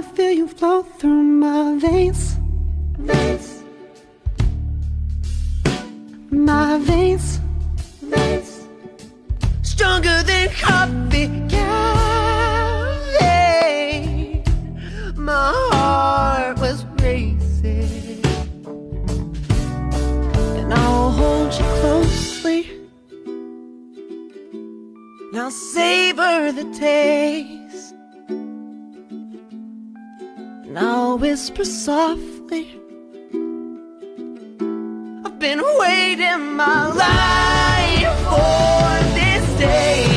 feel you flow through my veins, veins, my veins, veins, stronger than coffee caffeine. My heart was racing, and I'll hold you closely. Now savor the taste, and I'll whisper softly, I've been waiting my life for this day.